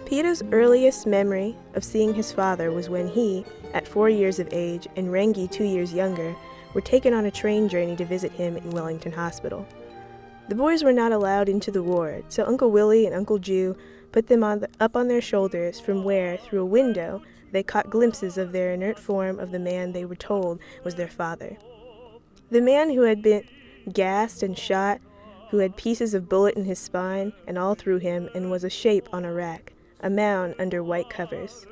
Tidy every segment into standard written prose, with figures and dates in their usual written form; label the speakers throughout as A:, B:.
A: Peter's earliest memory of seeing his father was when he, at 4 years of age, and Rengi, 2 years younger, were taken on a train journey to visit him in Wellington Hospital. The boys were not allowed into the ward, so Uncle Willie and Uncle Ju put them up on their shoulders, from where, through a window, they caught glimpses of their inert form of the man they were told was their father. The man who had been gassed and shot, who had pieces of bullet in his spine and all through him, and was a shape on a rack, a mound under white covers.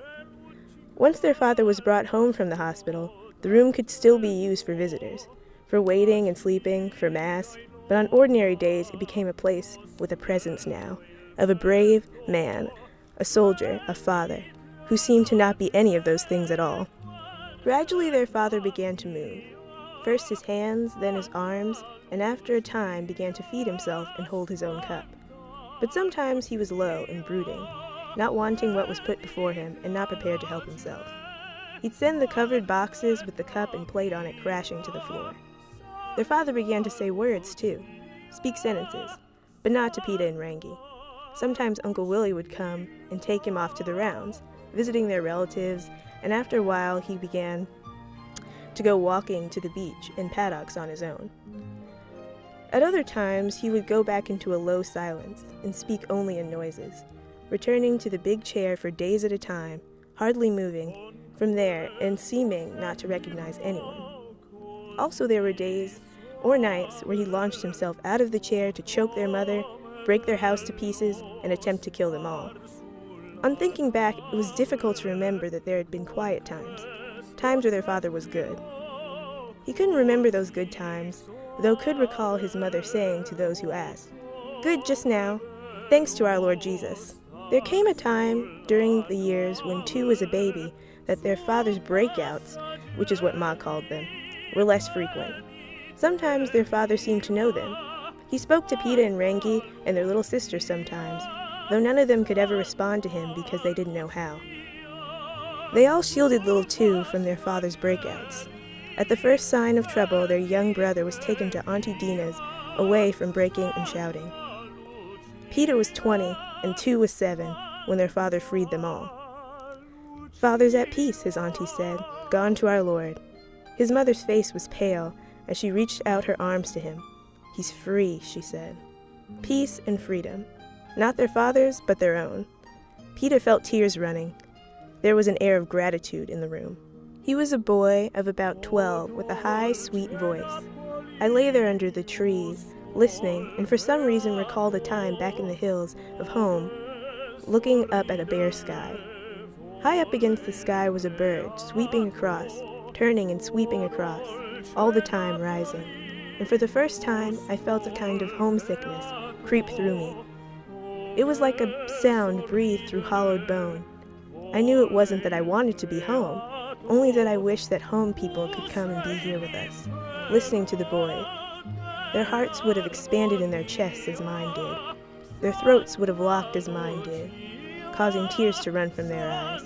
A: Once their father was brought home from the hospital, the room could still be used for visitors, for waiting and sleeping, for mass, but on ordinary days it became a place with a presence now, of a brave man, a soldier, a father, who seemed to not be any of those things at all. Gradually their father began to move, first his hands, then his arms, and after a time began to feed himself and hold his own cup. But sometimes he was low and brooding, not wanting what was put before him and not prepared to help himself. He'd send the covered boxes with the cup and plate on it crashing to the floor. Their father began to say words, too, speak sentences, but not to Peter and Rengi. Sometimes Uncle Willie would come and take him off to the rounds, visiting their relatives, and after a while he began to go walking to the beach and paddocks on his own. At other times he would go back into a low silence and speak only in noises, returning to the big chair for days at a time, hardly moving from there and seeming not to recognize anyone. Also there were days or nights where he launched himself out of the chair to choke their mother, break their house to pieces, and attempt to kill them all. On thinking back, it was difficult to remember that there had been quiet times where their father was good. He couldn't remember those good times, though could recall his mother saying to those who asked, "Good just now, thanks to our Lord Jesus." There came a time during the years when Tu was a baby that their father's breakouts, which is what Ma called them, were less frequent. Sometimes their father seemed to know them. He spoke to Peter and Rengi and their little sister sometimes, though none of them could ever respond to him because they didn't know how. They all shielded little Tu from their father's breakouts. At the first sign of trouble, their young brother was taken to Auntie Dina's, away from breaking and shouting. Peter was 20 and Tu was 7 when their father freed them all. "Father's at peace," his auntie said, "gone to our Lord." His mother's face was pale as she reached out her arms to him. "He's free," she said. Peace and freedom. Not their father's, but their own. Peter felt tears running. There was an air of gratitude in the room. He was a boy of about 12 with a high, sweet voice. I lay there under the trees, listening, and for some reason recalled a time back in the hills of home, looking up at a bare sky. High up against the sky was a bird, sweeping across, turning and sweeping across, all the time rising. And for the first time, I felt a kind of homesickness creep through me. It was like a sound breathed through hollowed bone. I knew it wasn't that I wanted to be home, only that I wished that home people could come and be here with us, listening to the boy. Their hearts would have expanded in their chests as mine did. Their throats would have locked as mine did, causing tears to run from their eyes.